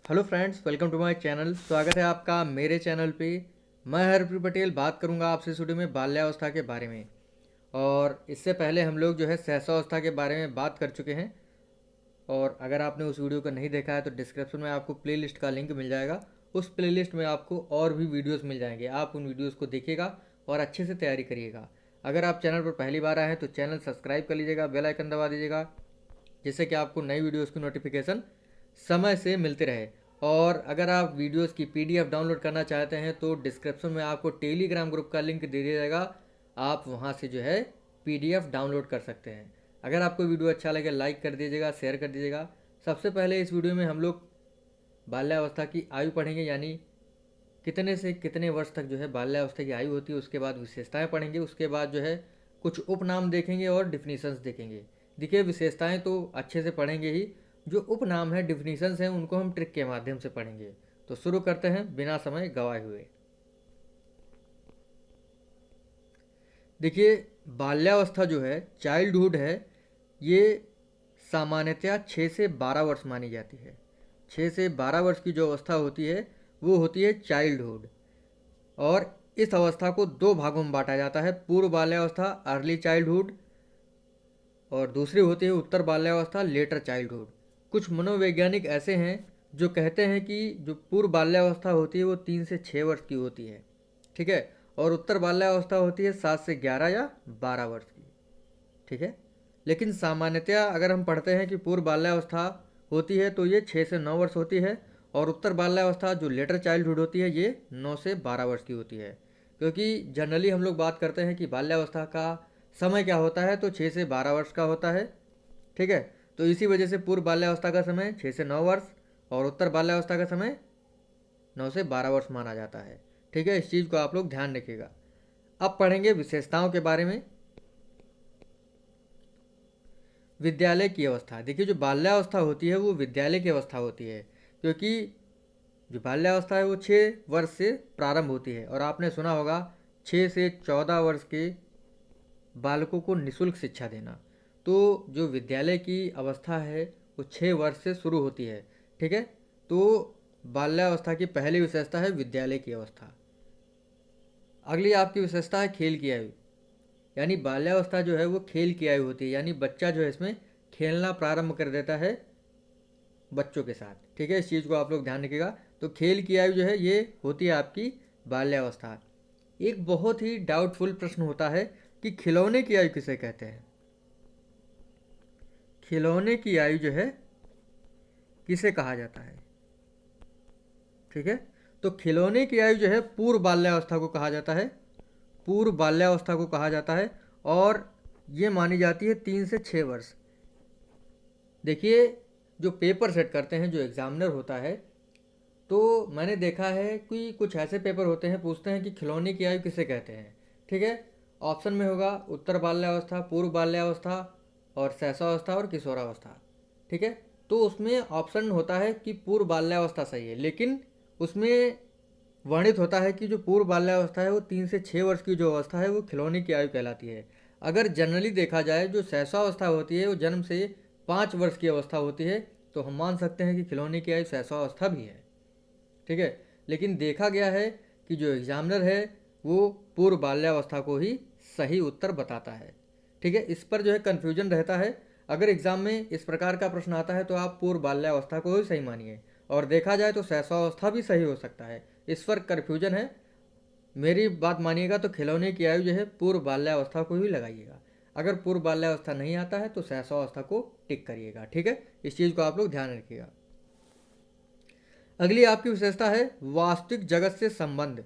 Hello friends, welcome to my channel. स्वागत है आपका मेरे चैनल पे। मैं हरप्रीत पटेल बात करूंगा आपसे इस वीडियो में बाल्यावस्था के बारे में। और इससे पहले हम लोग जो है सहसावस्था के बारे में बात कर चुके हैं। और अगर आपने उस वीडियो को नहीं देखा है तो डिस्क्रिप्शन में आपको प्लेलिस्ट का लिंक मिल जाएगा। उस प्लेलिस्ट में आपको और भी वीडियोस मिल जाएंगे, आप उन वीडियोस को देखिएगा और अच्छे से तैयारी करिएगा। अगर आप चैनल पर पहली बार आए हैं तो चैनल सब्सक्राइब कर लीजिएगा, बेल आइकन दबा दीजिएगा, जिससे कि आपको नई वीडियोस की नोटिफिकेशन समय से मिलते रहे। और अगर आप वीडियोस की पीडीएफ डाउनलोड करना चाहते हैं तो डिस्क्रिप्शन में आपको टेलीग्राम ग्रुप का लिंक दे दिया जाएगा, आप वहां से जो है पीडीएफ डाउनलोड कर सकते हैं। अगर आपको वीडियो अच्छा लगे लाइक कर दीजिएगा, शेयर कर दीजिएगा। सबसे पहले इस वीडियो में हम लोग बाल्यावस्था की आयु पढ़ेंगे, यानी कितने से कितने वर्ष तक जो है बाल्यावस्था की आयु होती है। उसके बाद विशेषताएं पढ़ेंगे, उसके बाद जो है कुछ उपनाम देखेंगे और डिफिनीशंस देखेंगे। देखिए, विशेषताएं तो अच्छे से पढ़ेंगे ही, जो उपनाम है, डिफिनीशंस हैं, उनको हम ट्रिक के माध्यम से पढ़ेंगे। तो शुरू करते हैं बिना समय गवाए हुए। देखिए, बाल्यावस्था जो है, चाइल्डहुड है, ये सामान्यतया 6 से 12 वर्ष मानी जाती है। 6 से 12 वर्ष की जो अवस्था होती है वो होती है चाइल्डहुड। और इस अवस्था को दो भागों में बांटा जाता है, पूर्व बाल्यावस्था अर्ली चाइल्डहुड, और दूसरी होती है उत्तर बाल्यावस्था लेटर चाइल्डहुड। कुछ मनोवैज्ञानिक ऐसे हैं जो कहते हैं कि जो पूर्व बाल्यावस्था होती है वो 3 से 6 वर्ष की होती है, ठीक है, और उत्तर बाल्यावस्था होती है 7 से 11 या 12 वर्ष की, ठीक है। लेकिन सामान्यतया अगर हम पढ़ते हैं कि पूर्व बाल्यावस्था होती है तो ये 6 से 9 वर्ष होती है, और उत्तर बाल्यावस्था जो लेटर चाइल्डहुड होती है ये 9 से 12 वर्ष की होती है। क्योंकि जनरली हम लोग बात करते हैं कि बाल्यावस्था का समय क्या होता है, तो 6 से 12 वर्ष का होता है, ठीक है। तो इसी वजह से पूर्व बाल्यावस्था का समय 6 से 9 वर्ष और उत्तर बाल्यावस्था का समय 9 से 12 वर्ष माना जाता है, ठीक है। इस चीज़ को आप लोग ध्यान रखिएगा। अब पढ़ेंगे विशेषताओं के बारे में। विद्यालय की अवस्था, देखिए जो बाल्यावस्था होती है वो विद्यालय की अवस्था होती है, क्योंकि जो बाल्यावस्था है वो 6 वर्ष से प्रारंभ होती है। और आपने सुना होगा 6 से 14 वर्ष के बालकों को निःशुल्क शिक्षा देना। तो जो विद्यालय की अवस्था है वो 6 वर्ष से शुरू होती है, ठीक है। तो बाल्यावस्था की पहली विशेषता है विद्यालय की अवस्था। अगली आपकी विशेषता है खेल की आयु, यानी बाल्यावस्था जो है वो खेल की आयु होती है, यानी बच्चा जो है इसमें खेलना प्रारंभ कर देता है बच्चों के साथ, ठीक है। इस चीज़ को आप लोग ध्यान रखिएगा। तो खेल की आयु जो है ये होती है आपकी बाल्यावस्था। एक बहुत ही डाउटफुल प्रश्न होता है कि खिलौने की आयु किसे कहते हैं। खिलौने की आयु जो है किसे कहा जाता है, ठीक है। तो खिलौने की आयु जो है पूर्व बाल्यावस्था को कहा जाता है, पूर्व बाल्यावस्था को कहा जाता है, और ये मानी जाती है 3 से 6 वर्ष। देखिए, जो पेपर सेट करते हैं, जो एग्जामिनर होता है, तो मैंने देखा है कि कुछ ऐसे पेपर होते हैं, पूछते हैं कि खिलौने की आयु किसे कहते हैं, ठीक है। ऑप्शन में होगा उत्तर बाल्यावस्था, पूर्व बाल्यावस्था, और शैशवावस्था और किशोरावस्था, ठीक है। तो उसमें ऑप्शन होता है कि पूर्व बाल्यावस्था सही है, लेकिन उसमें वर्णित होता है कि जो पूर्व बाल्यावस्था है वो 3 से 6 वर्ष की जो अवस्था है वो खिलौने की आयु कहलाती है। अगर जनरली देखा जाए जो शैशवावस्था होती है वो जन्म से 5 वर्ष की अवस्था होती है, तो हम मान सकते हैं कि खिलौने की आयु शैशवावस्था भी है, ठीक है। लेकिन देखा गया है कि जो एग्जामिनर है वो पूर्व बाल्यावस्था को ही सही उत्तर बताता है, ठीक है। इस पर जो है कन्फ्यूजन रहता है। अगर एग्जाम में इस प्रकार का प्रश्न आता है तो आप पूर्व बाल्यावस्था को ही सही मानिए, और देखा जाए तो शैशवावस्था भी सही हो सकता है, इस पर कन्फ्यूजन है। मेरी बात मानिएगा तो खिलौने की आयु जो है पूर्व बाल्यावस्था को ही लगाइएगा। अगर पूर्व बाल्यावस्था नहीं आता है तो शैशवावस्था को टिक करिएगा, ठीक है। इस चीज़ को आप लोग ध्यान रखिएगा। अगली आपकी विशेषता है वास्तविक जगत से संबंध।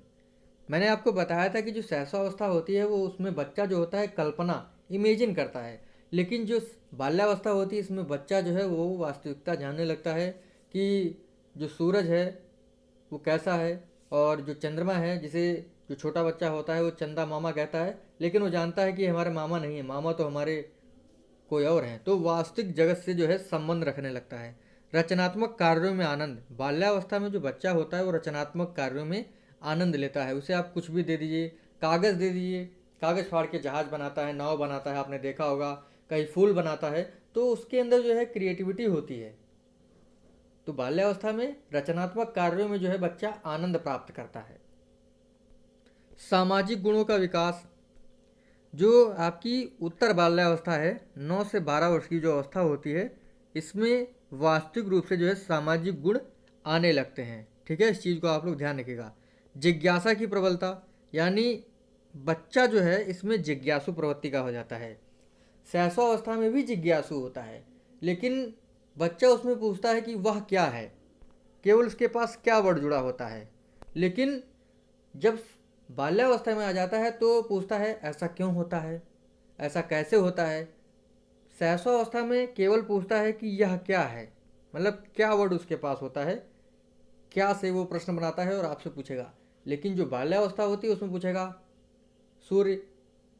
मैंने आपको बताया था कि जो शैशवावस्था होती है वो उसमें बच्चा जो होता है कल्पना, इमेजिन करता है, लेकिन जो बाल्यावस्था होती है इसमें बच्चा जो है वो वास्तविकता जानने लगता है कि जो सूरज है वो कैसा है, और जो चंद्रमा है, जिसे जो छोटा बच्चा होता है वो चंदा मामा कहता है, लेकिन वो जानता है कि हमारे मामा नहीं है, मामा तो हमारे कोई और हैं। तो वास्तविक जगत से जो है संबंध रखने लगता है। रचनात्मक कार्यों में आनंद, बाल्यावस्था में जो बच्चा होता है वो रचनात्मक कार्यों में आनंद लेता है। उसे आप कुछ भी दे दीजिए, कागज़ दे दीजिए, कागज़ फाड़ के जहाज बनाता है, नाव बनाता है, आपने देखा होगा, कहीं फूल बनाता है, तो उसके अंदर जो है क्रिएटिविटी होती है, तो बाल्यावस्था में रचनात्मक कार्यों में जो है बच्चा आनंद प्राप्त करता है। सामाजिक गुणों का विकास, जो आपकी उत्तर बाल्यावस्था है, 9 से 12 वर्ष की जो अवस्था होती है, इसमें वास्तविक रूप से जो है सामाजिक गुण आने लगते हैं। ठीक है, इस चीज़ को आप लोग ध्यान रखिएगा। जिज्ञासा की प्रबलता, यानी बच्चा जो है इसमें जिज्ञासु प्रवृत्ति का हो जाता है। शैशवावस्था में भी जिज्ञासु होता है, लेकिन बच्चा उसमें पूछता है कि वह क्या है, केवल उसके पास क्या वर्ड जुड़ा होता है। लेकिन जब बाल्यावस्था में आ जाता है तो पूछता है ऐसा क्यों होता है, ऐसा कैसे होता है। शैशवावस्था में केवल पूछता है कि यह क्या है, मतलब क्या वर्ड उसके पास होता है, क्या से वो प्रश्न बनाता है और आपसे पूछेगा। लेकिन जो बाल्यावस्था होती है उसमें पूछेगा सूर्य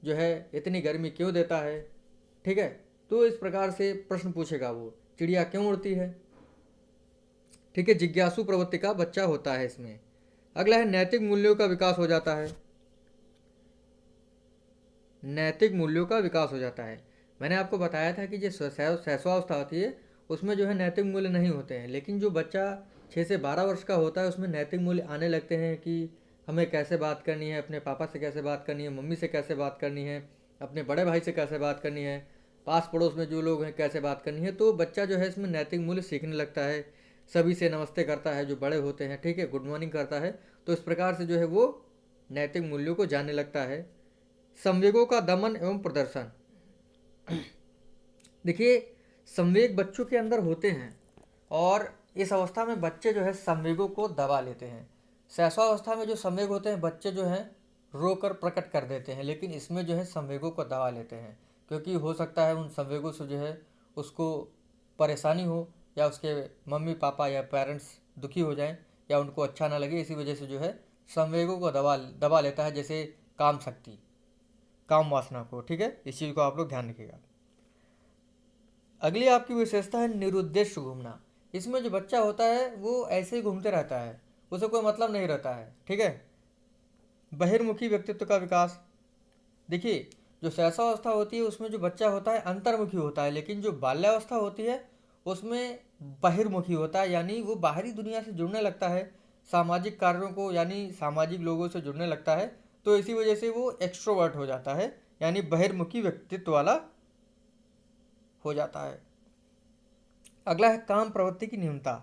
जो है इतनी गर्मी क्यों देता है। ठीक है, तो इस प्रकार से प्रश्न पूछेगा वो, चिड़िया क्यों उड़ती है। ठीक है, जिज्ञासु प्रवृत्ति का बच्चा होता है इसमें। अगला है नैतिक मूल्यों का विकास हो जाता है। नैतिक मूल्यों का विकास हो जाता है। मैंने आपको बताया था कि जो शैशवावस्था होती है उसमें जो है नैतिक मूल्य नहीं होते हैं, लेकिन जो बच्चा 6 से 12 वर्ष का होता है उसमें नैतिक मूल्य आने लगते हैं कि हमें कैसे बात करनी है, अपने पापा से कैसे बात करनी है, मम्मी से कैसे बात करनी है, अपने बड़े भाई से कैसे बात करनी है, पास पड़ोस में जो लोग हैं कैसे बात करनी है। तो बच्चा जो है इसमें नैतिक मूल्य सीखने लगता है, सभी से नमस्ते करता है जो बड़े होते हैं। ठीक है, गुड मॉर्निंग करता है। तो इस प्रकार से जो है वो नैतिक मूल्यों को जानने लगता है। संवेगों का दमन एवं प्रदर्शन, देखिए संवेग बच्चों के अंदर होते हैं और इस अवस्था में बच्चे जो है संवेगों को दबा लेते हैं। शैशवावस्था में जो संवेग होते हैं बच्चे जो हैं रोकर प्रकट कर देते हैं, लेकिन इसमें जो है संवेगों को दबा लेते हैं, क्योंकि हो सकता है उन संवेगों से जो है उसको परेशानी हो, या उसके मम्मी पापा या पेरेंट्स दुखी हो जाएं, या उनको अच्छा ना लगे। इसी वजह से जो है संवेगों को दबा लेता है, जैसे काम शक्ति, काम वासना को। ठीक है, इस चीज़ को आप लोग ध्यान रखिएगा। अगली आपकी विशेषता है निरुद्देश्य घूमना। इसमें जो बच्चा होता है वो ऐसे ही घूमते रहता है, उसे कोई मतलब नहीं रहता है। ठीक है, बहिर्मुखी व्यक्तित्व का विकास, देखिए जो शैशवावस्था होती है उसमें जो बच्चा होता है अंतर्मुखी होता है, लेकिन जो बाल्यावस्था होती है उसमें बहिर्मुखी होता है, यानी वो बाहरी दुनिया से जुड़ने लगता है, सामाजिक कार्यों को यानी सामाजिक लोगों से जुड़ने लगता है। तो इसी वजह से वो एक्सट्रोवर्ट हो जाता है, यानी बहिर्मुखी व्यक्तित्व वाला हो जाता है। अगला है काम प्रवृत्ति की न्यूनता।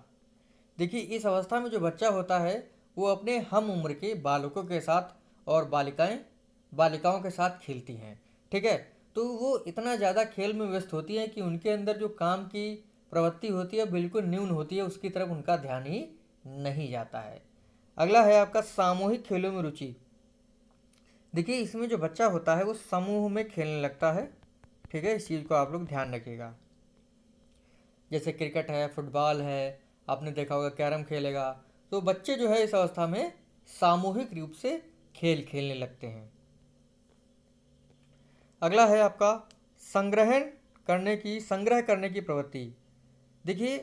देखिए इस अवस्था में जो बच्चा होता है वो अपने हम उम्र के बालकों के साथ और बालिकाओं के साथ खेलती हैं। ठीक है, तो वो इतना ज़्यादा खेल में व्यस्त होती हैं कि उनके अंदर जो काम की प्रवृत्ति होती है बिल्कुल न्यून होती है, उसकी तरफ उनका ध्यान ही नहीं जाता है। अगला है आपका सामूहिक खेलों में रुचि। देखिए इसमें जो बच्चा होता है वो समूह में खेलने लगता है। ठीक है, इस चीज़ को आप लोग ध्यान रखिएगा। जैसे क्रिकेट है, फुटबॉल है, आपने देखा होगा कैरम खेलेगा। तो बच्चे जो है इस अवस्था में सामूहिक रूप से खेल खेलने लगते हैं। अगला है आपका संग्रह करने की प्रवृत्ति। देखिए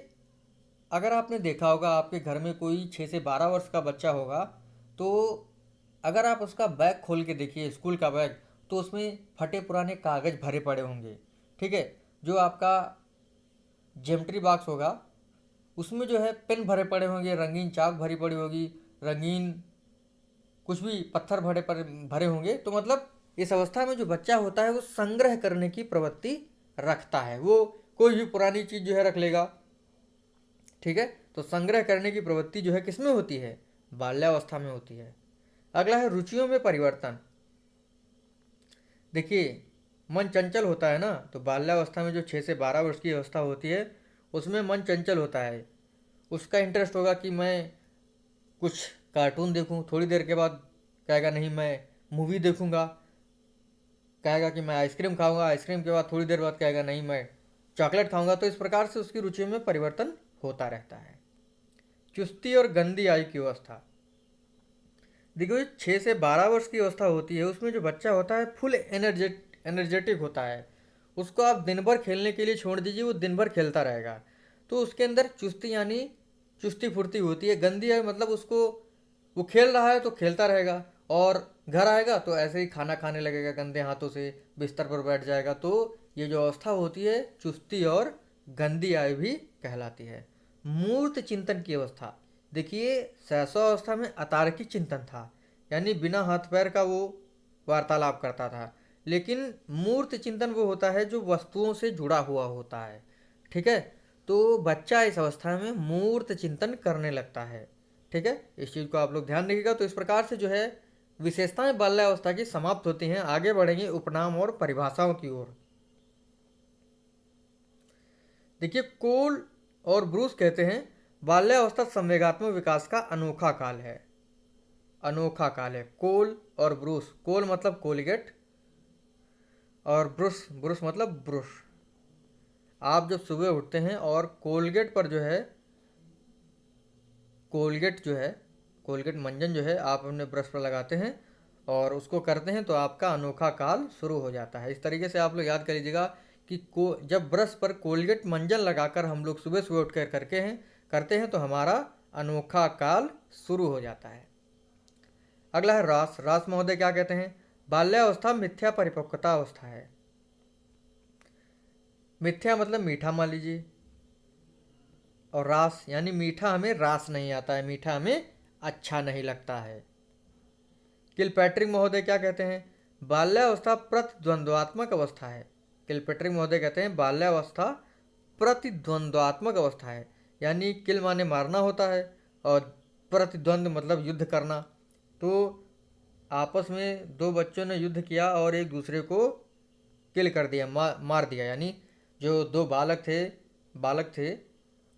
अगर आपने देखा होगा आपके घर में कोई 6 से 12 वर्ष का बच्चा होगा, तो अगर आप उसका बैग खोल के देखिए, स्कूल का बैग, तो उसमें फटे पुराने कागज़ भरे पड़े होंगे। ठीक है, जो आपका ज्योमेट्री बॉक्स होगा उसमें जो है पेन भरे पड़े होंगे, रंगीन चाक भरी पड़ी होगी, रंगीन कुछ भी पत्थर भरे होंगे। तो मतलब इस अवस्था में जो बच्चा होता है वो संग्रह करने की प्रवृत्ति रखता है, वो कोई भी पुरानी चीज़ जो है रख लेगा। ठीक है, तो संग्रह करने की प्रवृत्ति जो है किसमें होती है, बाल्यावस्था में होती है। अगला है रुचियों में परिवर्तन। देखिए मन चंचल होता है ना, तो बाल्यावस्था में जो 6 से 12 वर्ष की अवस्था होती है उसमें मन चंचल होता है। उसका इंटरेस्ट होगा कि मैं कुछ कार्टून देखूं, थोड़ी देर के बाद कहेगा नहीं मैं मूवी देखूंगा, कहेगा कि मैं आइसक्रीम खाऊंगा, आइसक्रीम के बाद थोड़ी देर बाद कहेगा नहीं मैं चॉकलेट खाऊंगा। तो इस प्रकार से उसकी रुचियों में परिवर्तन होता रहता है। चुस्ती और गंदी आयु की अवस्था। देखो 6 से 12 वर्ष की अवस्था होती है उसमें जो बच्चा होता है फुल एनर्जेटिक होता है। उसको आप दिन भर खेलने के लिए छोड़ दीजिए, वो दिन भर खेलता रहेगा। तो उसके अंदर चुस्ती यानी चुस्ती फुर्ती होती है। गंदी है मतलब उसको वो खेल रहा है तो खेलता रहेगा, और घर आएगा तो ऐसे ही खाना खाने लगेगा गंदे हाथों से, बिस्तर पर बैठ जाएगा। तो ये जो अवस्था होती है चुस्ती और गंदी आयु भी कहलाती है। मूर्त चिंतन की अवस्था। देखिए शैशवावस्था में अतार्किक चिंतन था, यानी बिना हाथ पैर का वो वार्तालाप करता था। लेकिन मूर्त चिंतन वो होता है जो वस्तुओं से जुड़ा हुआ होता है। ठीक है, तो बच्चा इस अवस्था में मूर्त चिंतन करने लगता है। ठीक है, इस चीज़ को आप लोग ध्यान रखिएगा। तो इस प्रकार से जो है विशेषताएं बाल्यावस्था की समाप्त होती हैं। आगे बढ़ेंगे उपनाम और परिभाषाओं की ओर। देखिए कोल और ब्रूस कहते हैं बाल्यावस्था संवेगात्मक विकास का अनोखा काल है। अनोखा काल है कोल और ब्रूस। कोल मतलब कोलगेट और ब्रुश, ब्रुश मतलब ब्रुश। आप जब सुबह उठते हैं और कोलगेट पर जो है, कोलगेट जो है, कोलगेट मंजन जो है आप अपने ब्रश पर लगाते हैं और उसको करते हैं तो आपका अनोखा काल शुरू हो जाता है। इस तरीके से आप लोग याद कर लीजिएगा कि जब ब्रश पर कोलगेट मंजन लगाकर हम लोग सुबह सुबह उठ कर करते हैं तो हमारा अनोखा काल शुरू हो जाता है। अगला है रास। रास महोदय क्या कहते हैं? बाल्यावस्था मिथ्या परिपक्वता अवस्था है। मिथ्या मतलब मीठा मान लीजिए, और रास यानी मीठा हमें रास नहीं आता है, मीठा हमें अच्छा नहीं लगता है। किलपैट्रिक महोदय क्या कहते हैं? बाल्यावस्था प्रतिद्वंद्वात्मक अवस्था है। किलपैट्रिक महोदय कहते हैं बाल्यावस्था प्रतिद्वंद्वात्मक अवस्था है, यानी किल माने मारना होता है और प्रतिद्वंद मतलब युद्ध करना। तो आपस में दो बच्चों ने युद्ध किया और एक दूसरे को किल कर दिया, मार दिया, यानी जो दो बालक थे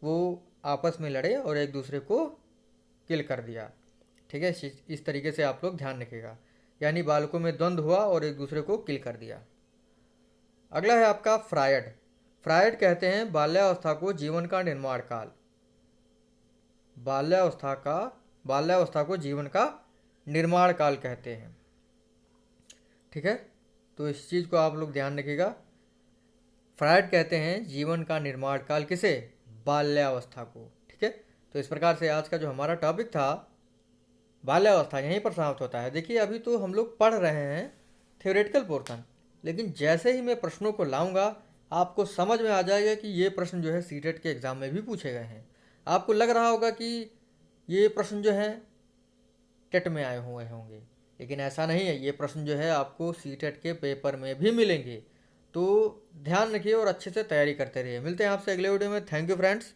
वो आपस में लड़े और एक दूसरे को किल कर दिया। ठीक है, इस तरीके से आप लोग ध्यान रखिएगा, यानी बालकों में द्वंद्व हुआ और एक दूसरे को किल कर दिया। अगला है आपका फ्रायड। फ्रायड कहते हैं बाल्यावस्था को जीवन का निर्माण काल। बाल्यावस्था को जीवन का निर्माण काल कहते हैं। ठीक है, तो इस चीज़ को आप लोग ध्यान रखिएगा। फ्रायड कहते हैं जीवन का निर्माण काल किसे? बाल्यावस्था को। ठीक है, तो इस प्रकार से आज का जो हमारा टॉपिक था बाल्यावस्था यहीं पर समाप्त होता है। देखिए अभी तो हम लोग पढ़ रहे हैं थ्योरेटिकल पोर्शन, लेकिन जैसे ही मैं प्रश्नों को लाऊंगा आपको समझ में आ जाएगा कि ये प्रश्न जो है सीटेट के एग्ज़ाम में भी पूछे गए हैं। आपको लग रहा होगा कि ये प्रश्न जो है टेट में आए हुए होंगे, लेकिन ऐसा नहीं है। ये प्रश्न जो है आपको सीटेट के पेपर में भी मिलेंगे। तो ध्यान रखिए और अच्छे से तैयारी करते रहिए। मिलते हैं आपसे अगले वीडियो में। Thank you friends.